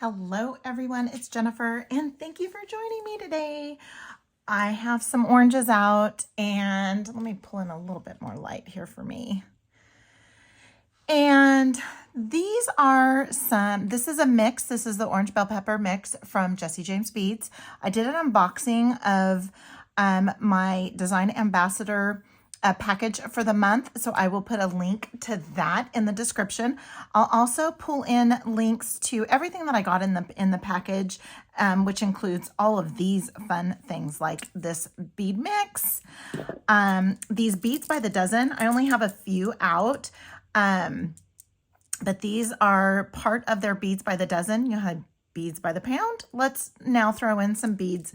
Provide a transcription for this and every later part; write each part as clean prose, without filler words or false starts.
Hello everyone, it's Jennifer and thank you for joining me today. I have some oranges out and let me pull in a little bit more light here for me. And these are this is a mix. This is the orange bell pepper mix from Jesse James Beads. I did an unboxing of my design ambassador package for the month, so I will put a link to that in the description. I'll also pull in links to everything that I got in the package, which includes all of these fun things like this bead mix, these beads by the dozen. I only have a few out, but these are part of their beads by the dozen. You had beads by the pound. Let's now throw in some beads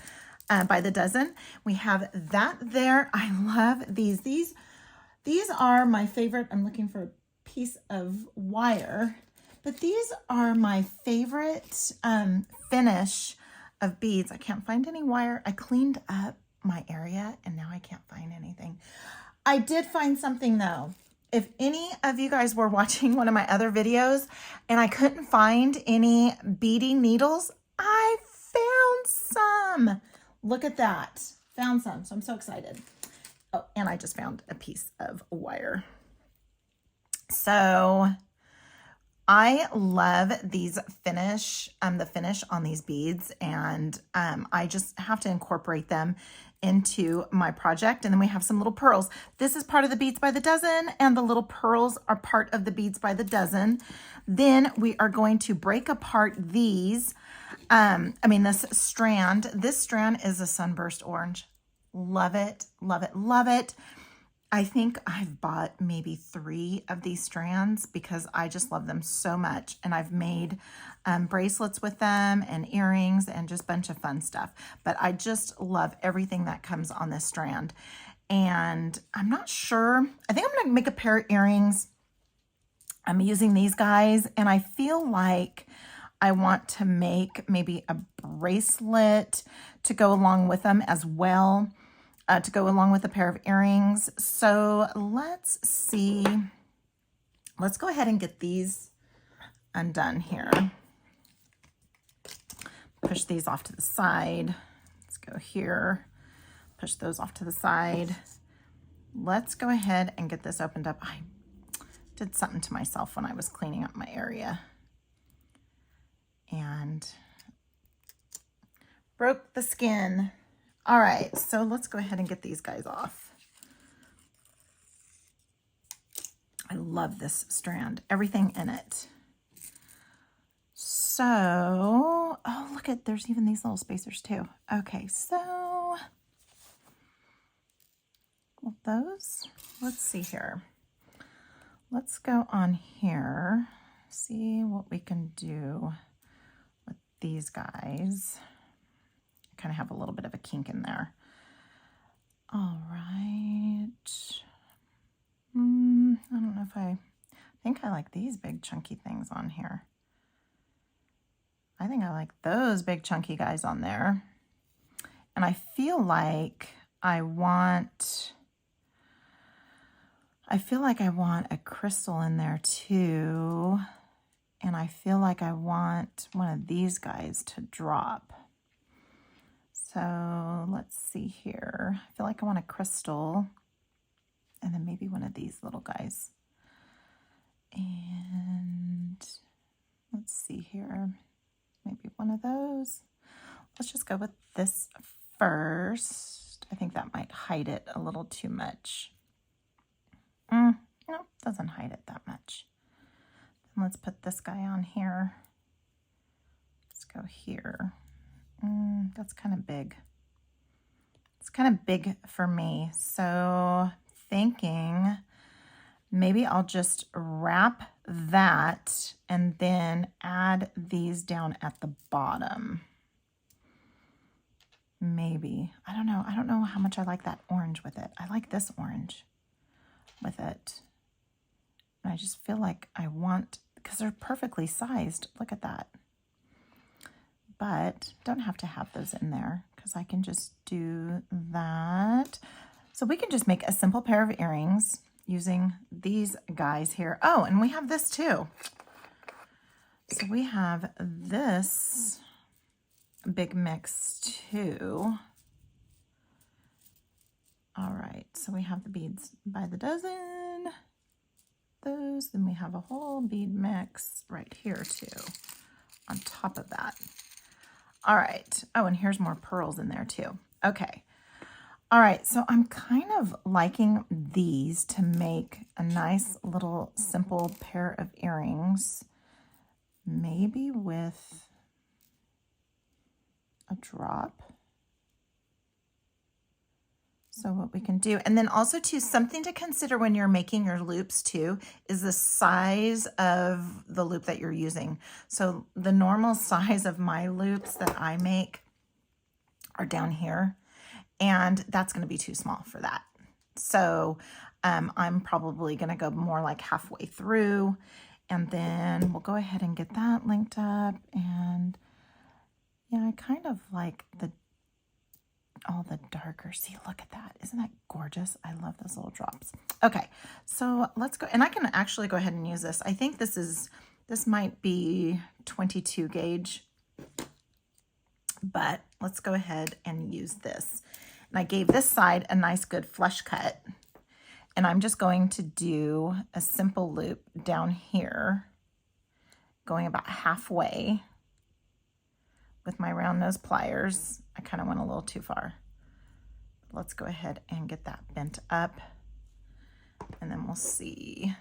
by the dozen. We have that there. I love these. These are my favorite. I'm looking for a piece of wire, but these are my favorite finish of beads. I can't find any wire. I cleaned up my area and now I can't find anything. I did find something though. If any of you guys were watching one of my other videos and I couldn't find any beading needles, I found some. Look at that. Found some. So I'm so excited. Oh, and I just found a piece of wire. So I love these finish, the finish on these beads, and I just have to incorporate them into my project. And then we have some little pearls. This is part of the beads by the dozen, and the little pearls are part of the beads by the dozen. Then we are going to break apart these. This strand. This strand is a sunburst orange. Love it, love it, love it. I think I've bought maybe 3 of these strands because I just love them so much. And I've made bracelets with them and earrings and just a bunch of fun stuff. But I just love everything that comes on this strand. And I'm not sure. I think I'm going to make a pair of earrings. I'm using these guys and I feel like I want to make maybe a bracelet to go along with them as well, to go along with a pair of earrings. So let's see. Let's go ahead and get these undone here. Push these off to the side. Let's go here. Push those off to the side. Let's go ahead and get this opened up. I did something to myself when I was cleaning up my area and broke the skin. All right, so let's go ahead and get these guys off. I love this strand, everything in it. So, oh, look at, there's even these little spacers too. Okay, so, well, those, let's see here. Let's go on here, see what we can do with these guys. Kind of have a little bit of a kink in there. All right. I don't know if I think I like these big chunky things on here. I think I like those big chunky guys on there. And I feel like I want a crystal in there too. And I feel like I want one of these guys to drop. So let's see here. I feel like I want a crystal and then maybe one of these little guys. And let's see here. Maybe one of those. Let's just go with this first. I think that might hide it a little too much. No, doesn't hide it that much. Then let's put this guy on here. Let's go here. That's kind of big. It's kind of big for me. So thinking maybe I'll just wrap that and then add these down at the bottom. Maybe. I don't know. I don't know how much I like that orange with it. I like this orange with it. And I just feel like I want, because they're perfectly sized. Look at that. But don't have to have those in there because I can just do that. So we can just make a simple pair of earrings using these guys here. Oh, and we have this too. So we have this big mix too. All right, so we have the beads by the dozen, those, then we have a whole bead mix right here too, on top of that. All right, oh, and here's more pearls in there too. Okay, all right, so I'm kind of liking these to make a nice little simple pair of earrings, maybe with a drop. So what we can do, and then also too, something to consider when you're making your loops too, is the size of the loop that you're using. So the normal size of my loops that I make are down here, and that's going to be too small for that. So I'm probably going to go more like halfway through, and then we'll go ahead and get that linked up. And yeah, I kind of like all the darker. See, look at that. Isn't that gorgeous? I love those little drops. Okay, so let's go, and I can actually go ahead and use this. I think this might be 22 gauge, but let's go ahead and use this. And I gave this side a nice good flush cut, and I'm just going to do a simple loop down here, going about halfway with my round nose pliers. I kind of went a little too far. Let's go ahead and get that bent up, and then we'll see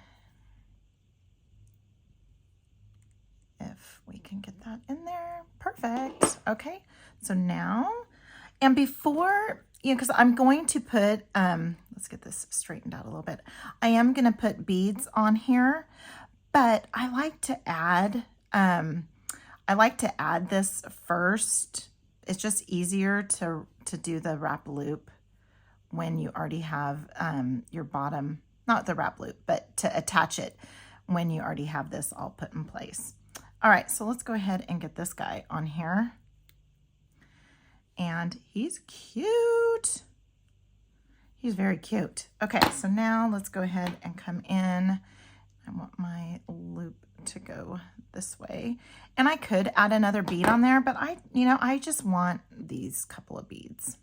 if we can get that in there. Perfect. Okay, so now, and before, because I'm going to put, let's get this straightened out a little bit. I am going to put beads on here, but I like to add, this first. It's just easier to do the wrap loop when you already have your bottom, not the wrap loop, but to attach it when you already have this all put in place. All right, so let's go ahead and get this guy on here. And he's cute. He's very cute. Okay, so now let's go ahead and come in. I want my loop to go this way. And I could add another bead on there, but I just want these couple of beads.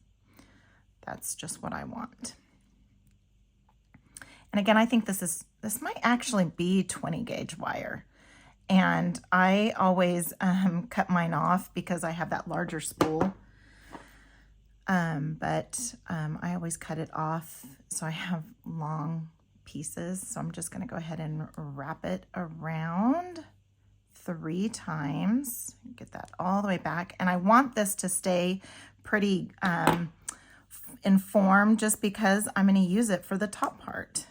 That's just what I want. And again, I think this might actually be 20 gauge wire. And I always cut mine off because I have that larger spool. But I always cut it off, so I have long pieces. So I'm just going to go ahead and wrap it around 3 times. Get that all the way back. And I want this to stay pretty informed, just because I'm going to use it for the top part.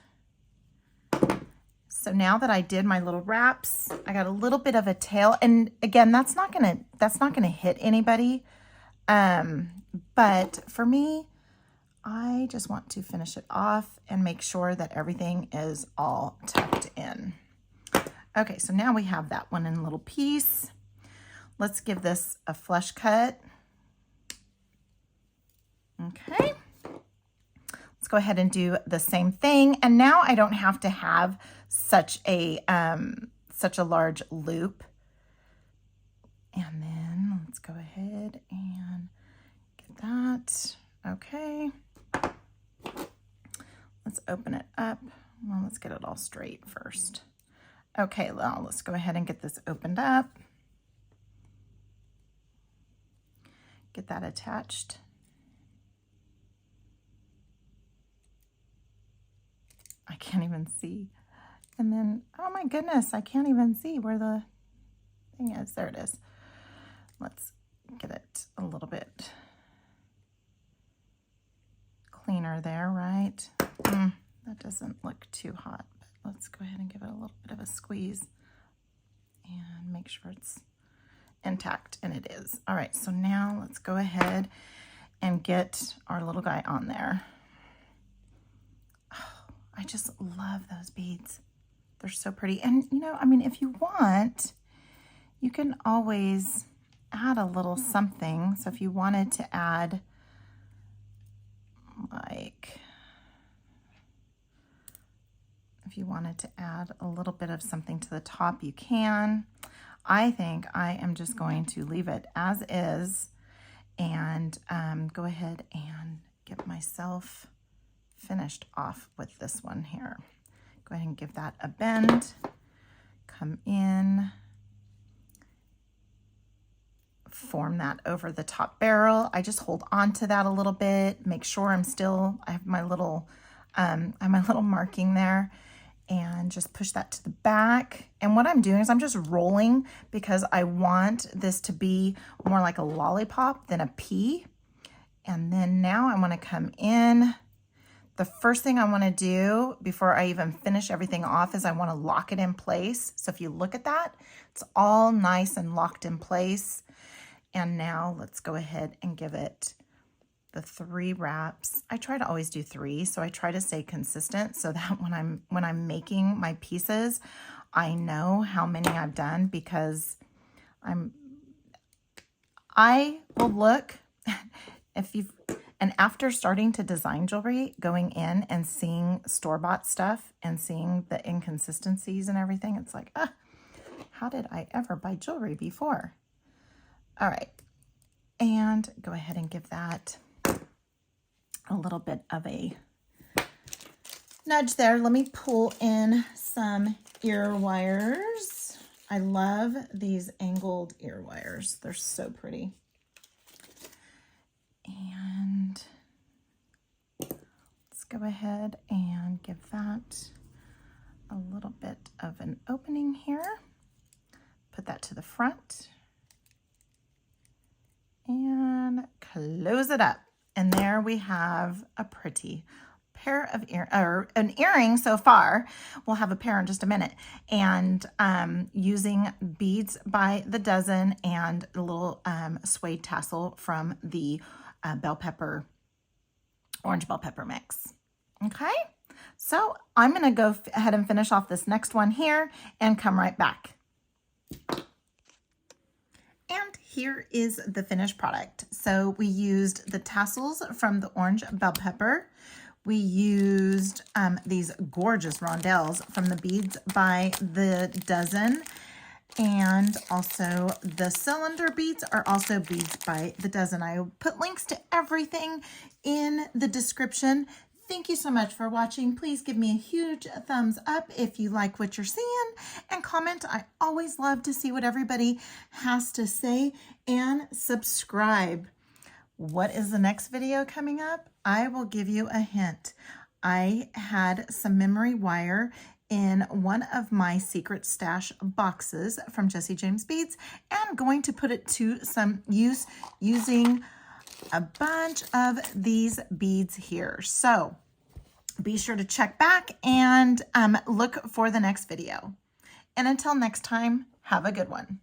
So now that I did my little wraps, I got a little bit of a tail, and again, that's not gonna hit anybody. But for me, I just want to finish it off and make sure that everything is all tucked in. Okay, so now we have that one in a little piece. Let's give this a flush cut. Okay. Let's go ahead and do the same thing. And now I don't have to have such a large loop. And then let's go ahead and get that. Okay. Let's open it up. Well, let's get it all straight first. Okay, well, let's go ahead and get this opened up. Get that attached. I can't even see. And then, oh my goodness, I can't even see where the thing is. There it is. Let's get it a little bit cleaner there, right? That doesn't look too hot, but let's go ahead and give it a little bit of a squeeze and make sure it's intact, and it is. All right, so now let's go ahead and get our little guy on there. I just love those beads. They're so pretty. And, I mean, if you want, you can always add a little something. So if you wanted to add, if you wanted to add a little bit of something to the top, you can. I think I am just going to leave it as is and go ahead and get myself finished off with this one here. Go ahead and give that a bend, come in, form that over the top barrel. I just hold on to that a little bit, make sure I have my little marking there, and just push that to the back. And what I'm doing is I'm just rolling because I want this to be more like a lollipop than a pea. And then now I want to come in. The first thing I want to do before I even finish everything off is I want to lock it in place. So if you look at that, it's all nice and locked in place. And now let's go ahead and give it the 3 wraps. I try to always do 3, so I try to stay consistent so that when I'm making my pieces, I know how many I've done, because I will look and after starting to design jewelry, going in and seeing store-bought stuff and seeing the inconsistencies and everything, it's like, how did I ever buy jewelry before? All right, and go ahead and give that a little bit of a nudge there. Let me pull in some ear wires. I love these angled ear wires. They're so pretty. And let's go ahead and give that a little bit of an opening here. Put that to the front and close it up. And there we have a pretty pair of an earring so far. We'll have a pair in just a minute. And using beads by the dozen and a little suede tassel from the orange bell pepper mix. Okay, so I'm going to go ahead and finish off this next one here and come right back. And here is the finished product. So we used the tassels from the orange bell pepper. We used these gorgeous rondelles from the beads by the dozen. And also the cylinder beads are also beads by the dozen. I will put links to everything in the description. Thank you so much for watching. Please give me a huge thumbs up if you like what you're seeing, and comment. I always love to see what everybody has to say, and subscribe. What is the next video coming up? I will give you a hint. I had some memory wire in one of my secret stash boxes from Jessie James Beads, and I'm going to put it to some use using a bunch of these beads here. So be sure to check back and look for the next video. And until next time, have a good one.